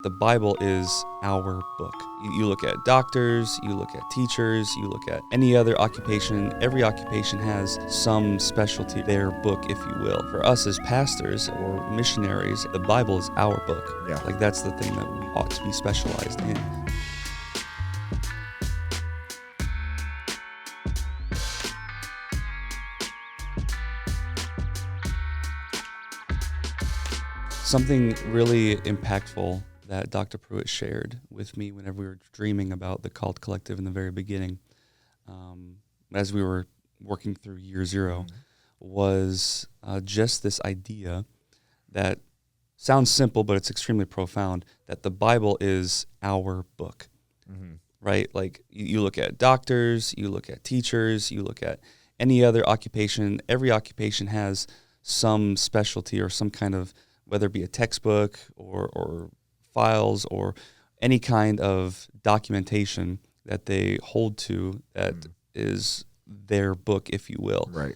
The Bible is our book. You look at doctors, you look at teachers, you look at any other occupation. Every occupation has some specialty, their book, if you will. For us as pastors or missionaries, the Bible is our book. Yeah. Like that's the thing that we ought to be specialized in. Something really impactful that Dr. Pruitt shared with me whenever we were dreaming about the Called Collective in the very beginning, as we were working through year zero, was just this idea that sounds simple, but it's extremely profound, that the Bible is our book, right? Like you look at doctors, you look at teachers, you look at any other occupation. Every occupation has some specialty or some kind of, whether it be a textbook or files or any kind of documentation that they hold to that is their book, if you will, Right.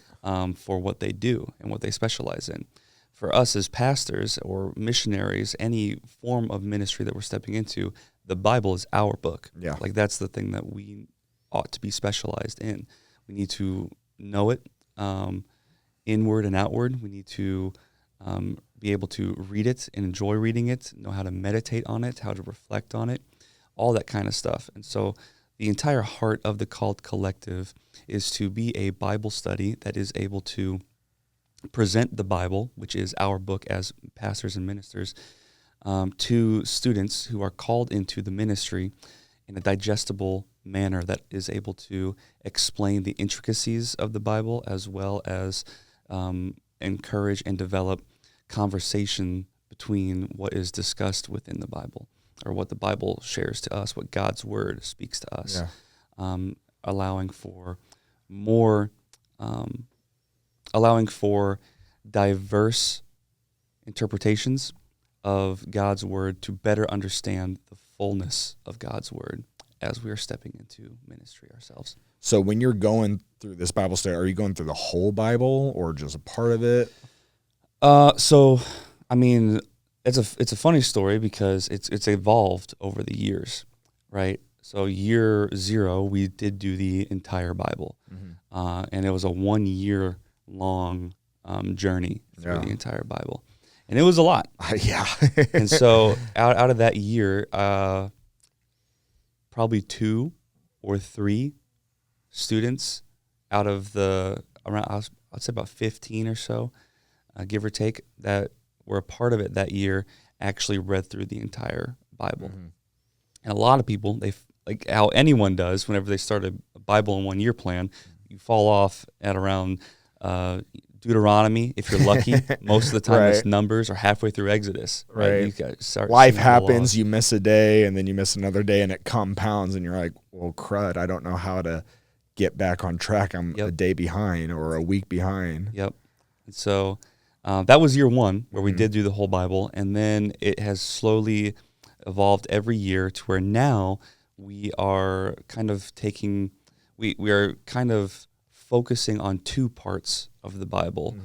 For what they do and what they specialize in. For us as pastors or missionaries, any form of ministry that we're stepping into, the Bible is our book. Yeah. Like that's the thing that we ought to be specialized in. We need to know it inward and outward. We need to be able to read it and enjoy reading it, know how to meditate on it, how to reflect on it, all that kind of stuff. And so the entire heart of the Called Collective is to be a Bible study that is able to present the Bible, which is our book as pastors and ministers, to students who are called into the ministry in a digestible manner that is able to explain the intricacies of the Bible as well as encourage and develop conversation between what is discussed within the Bible or what the Bible shares to us, what God's word speaks to us, allowing for more, allowing for diverse interpretations of God's word to better understand the fullness of God's word as we are stepping into ministry ourselves. So when you're going through this Bible study, are you going through the whole Bible or just a part of it? So, I mean, it's a funny story because it's evolved over the years, right? So year zero, we did do the entire Bible, and it was a 1 year long journey through the entire Bible, and it was a lot. Yeah. And so out of that year, probably 2 or 3 students out of the around I'd say about 15 or so. Give or take, that were a part of it that year, actually read through the entire Bible. And a lot of people, they like how anyone does whenever they start a Bible in 1 year plan, you fall off at around Deuteronomy, if you're lucky. Most of the time it's Numbers or halfway through Exodus. Right. You gotta start Life happens, you miss a day, and then you miss another day, and it compounds, and you're like, well, crud, I don't know how to get back on track. I'm a day behind or a week behind. Yep. And so that was year one, where we did do the whole Bible, and then it has slowly evolved every year to where now we are kind of taking, we are kind of focusing on 2 parts of the Bible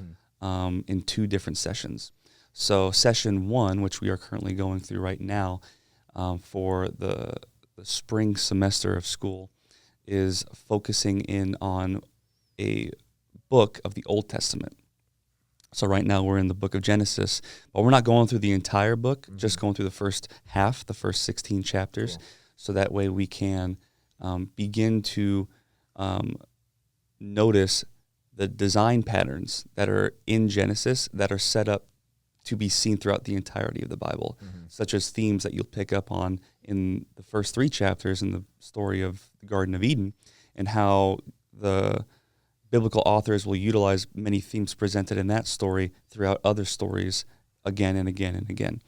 in 2 different sessions. So session 1, which we are currently going through right now for the spring semester of school, is focusing in on a book of the Old Testament. So right now we're in the book of Genesis, but we're not going through the entire book, just going through the first half, the first 16 chapters. Cool. So that way we can begin to notice the design patterns that are in Genesis that are set up to be seen throughout the entirety of the Bible, such as themes that you'll pick up on in the first 3 chapters in the story of the Garden of Eden, and how the biblical authors will utilize many themes presented in that story throughout other stories again and again and again.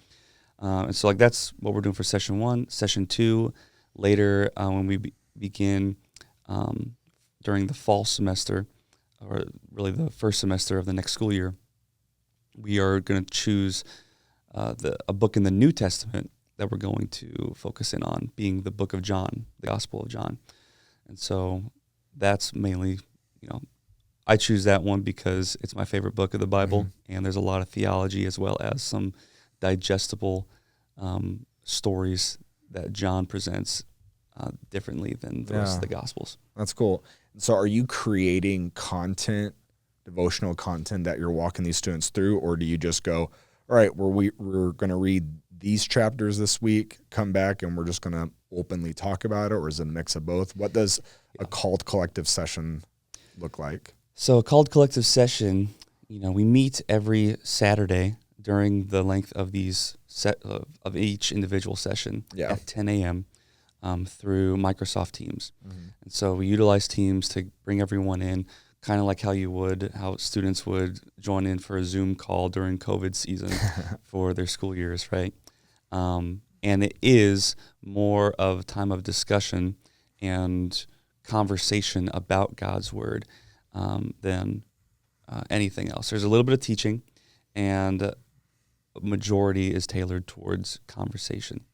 And so like that's what we're doing for session 1. Session 2, later when we begin during the fall semester, or really the first semester of the next school year, we are going to choose a book in the New Testament that we're going to focus in on, being the book of John, the Gospel of John. And so that's mainly, I choose that one because it's my favorite book of the Bible, and there's a lot of theology as well as some digestible stories that John presents differently than the rest of the Gospels. That's cool. So are you creating content, devotional content that you're walking these students through, or do you just go, all right, we're going to read these chapters this week, come back, and we're just going to openly talk about it, or is it a mix of both? What does a called collective session look like? So a called collective session, we meet every Saturday during the length of these of each individual session at 10 a.m. Through Microsoft Teams. And so we utilize Teams to bring everyone in, kind of like how students would join in for a Zoom call during COVID season for their school years, right? And it is more of a time of discussion and conversation about God's Word than anything else. There's a little bit of teaching, and a majority is tailored towards conversation.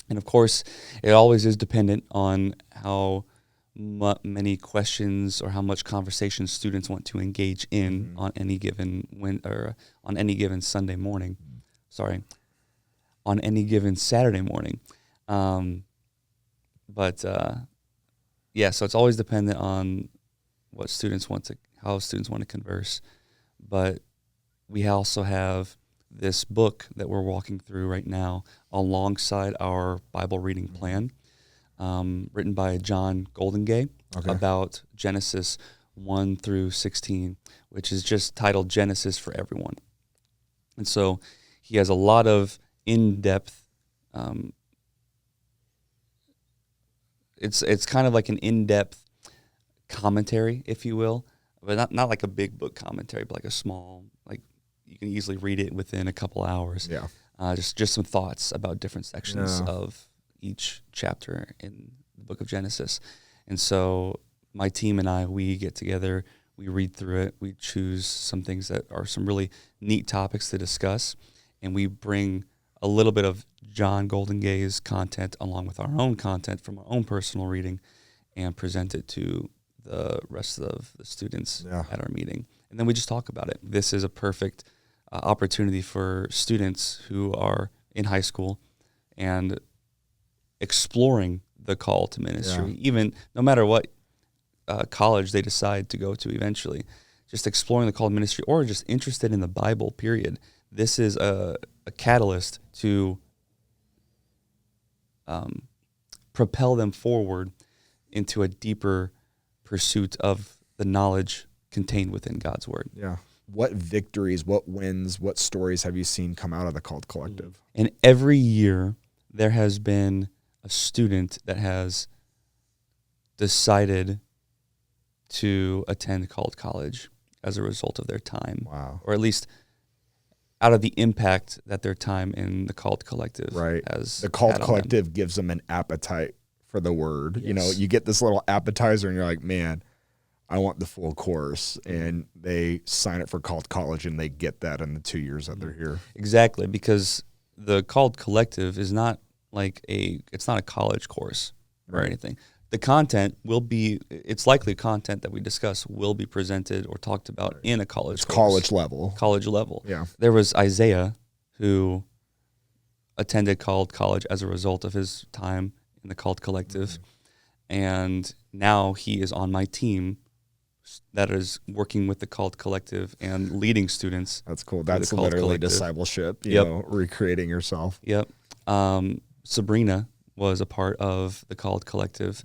And of course, it always is dependent on how many questions or how much conversation students want to engage in on any given on any given Sunday morning. On any given Saturday morning. So it's always dependent on how students want to converse. But we also have this book that we're walking through right now alongside our Bible reading plan, written by John Goldengay about Genesis 1 through 16, which is just titled Genesis for Everyone. And so he has a lot of in-depth, it's kind of like an in-depth commentary, if you will, but not like a big book commentary, but like a small, like you can easily read it within a couple hours. Yeah. Just some thoughts about different sections of each chapter in the book of Genesis. And so my team and I, we get together, we read through it, we choose some things that are some really neat topics to discuss, and we bring a little bit of John Goldengay's content along with our own content from our own personal reading and present it to the rest of the students at our meeting. And then we just talk about it. This is a perfect opportunity for students who are in high school and exploring the call to ministry, even no matter what college they decide to go to eventually, just exploring the call to ministry or just interested in the Bible, period. This is a catalyst to propel them forward into a deeper pursuit of the knowledge contained within God's Word. Yeah. What victories, what wins, what stories have you seen come out of the Called Collective? And every year there has been a student that has decided to attend Called College as a result of their time. Wow. Or at least out of the impact that their time in the Called Collective has. The Called Collective gives them an appetite for the Word. Yes. You get this little appetizer and you're like, man, I want the full course. And they sign up for Called College and they get that in the 2 years that they're here. Exactly, because the Called Collective is not like it's not a college course or anything. The content it's likely content that we discuss will be presented or talked about in a college course. College level. Yeah. There was Isaiah who attended Called College as a result of his time in the Called Collective. And now he is on my team that is working with the Called Collective and leading students. That's cool. That's literally discipleship, recreating yourself. Yep. Sabrina was a part of the Called Collective.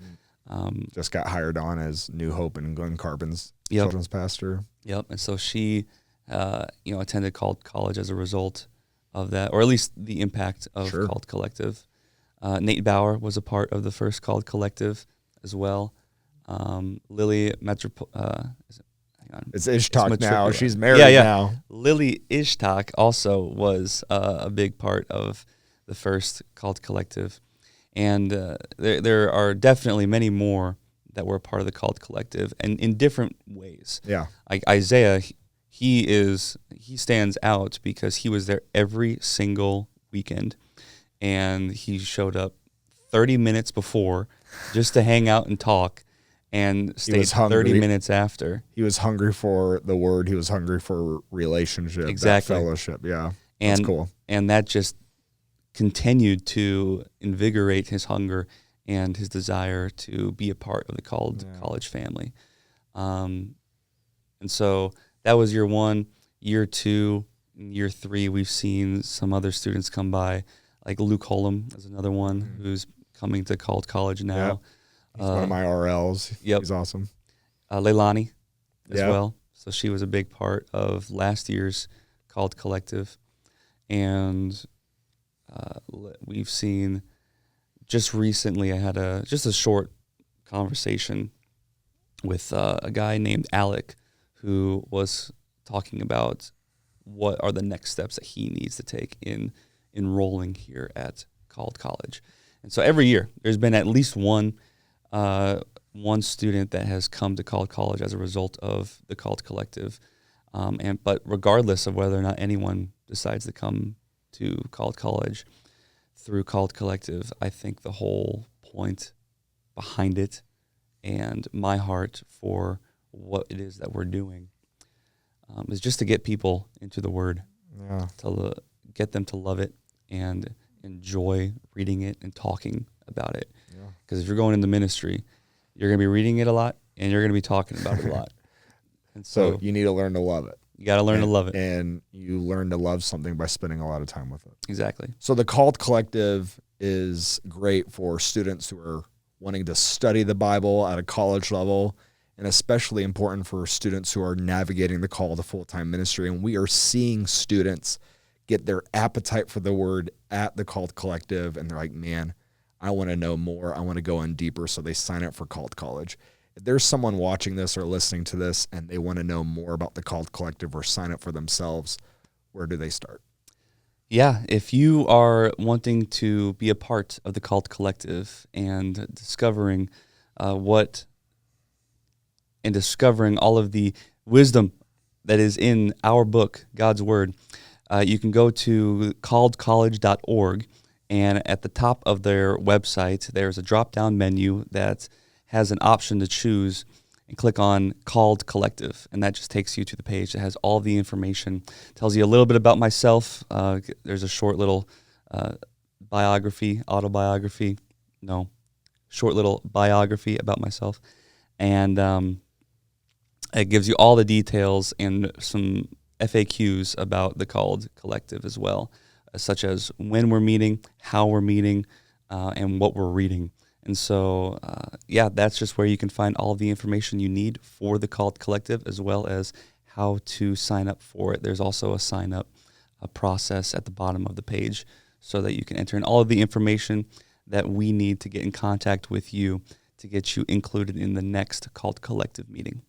Just got hired on as New Hope and Glen Carbon's children's pastor. Yep. And so she, attended Called College as a result of that, or at least the impact of Called Collective. Nate Bauer was a part of the first Called Collective as well. Lily It's Ishtak now. She's married now. Lily Ishtak also was a big part of the first Called Collective. And there are definitely many more that were a part of the Called Collective, and in different ways. Yeah. Like Isaiah, he stands out because he was there every single weekend, and he showed up 30 minutes before just to hang out and talk, and stayed 30 minutes after. He was hungry for the Word. He was hungry for relationship, that fellowship. Yeah, that's cool. And that just continued to invigorate his hunger and his desire to be a part of the Called College family. And so that was year 1. Year 2, year 3, we've seen some other students come by, like Luke Cohl is another one who's coming to Called College now. Yep. He's one of my RLs. Yep. He's awesome. Leilani as well. So she was a big part of last year's Called Collective. And we've seen just recently, I had a short conversation with a guy named Alec, who was talking about what are the next steps that he needs to take in enrolling here at Called College. And so every year there's been at least one student that has come to Called College as a result of the Called Collective. But regardless of whether or not anyone decides to come to Called College through Called Collective, I think the whole point behind it and my heart for what it is that we're doing is just to get people into the Word, to get them to love it and enjoy reading it and talking about it. Because if you're going into ministry, you're going to be reading it a lot and you're going to be talking about it a lot. And so you need to learn to love it. You got to learn to love it. And you learn to love something by spending a lot of time with it. Exactly. So the Called Collective is great for students who are wanting to study the Bible at a college level, and especially important for students who are navigating the call to full-time ministry. And we are seeing students get their appetite for the Word at the Called Collective, and they're like, man, I want to know more. I want to go in deeper, so they sign up for Called College. If there's someone watching this or listening to this and they want to know more about the Called Collective or sign up for themselves, where do they start? Yeah, if you are wanting to be a part of the Called Collective and discovering discovering all of the wisdom that is in our book, God's Word, you can go to calledcollege.org, and at the top of their website, there's a drop-down menu that has an option to choose, and click on Called Collective, and that just takes you to the page that has all the information, tells you a little bit about myself. There's a short little short little biography about myself, and it gives you all the details and some FAQs about the Called Collective as well, such as when we're meeting, how we're meeting, and what we're reading. And so, that's just where you can find all the information you need for the Called Collective, as well as how to sign up for it. There's also a sign-up process at the bottom of the page so that you can enter in all of the information that we need to get in contact with you to get you included in the next Called Collective meeting.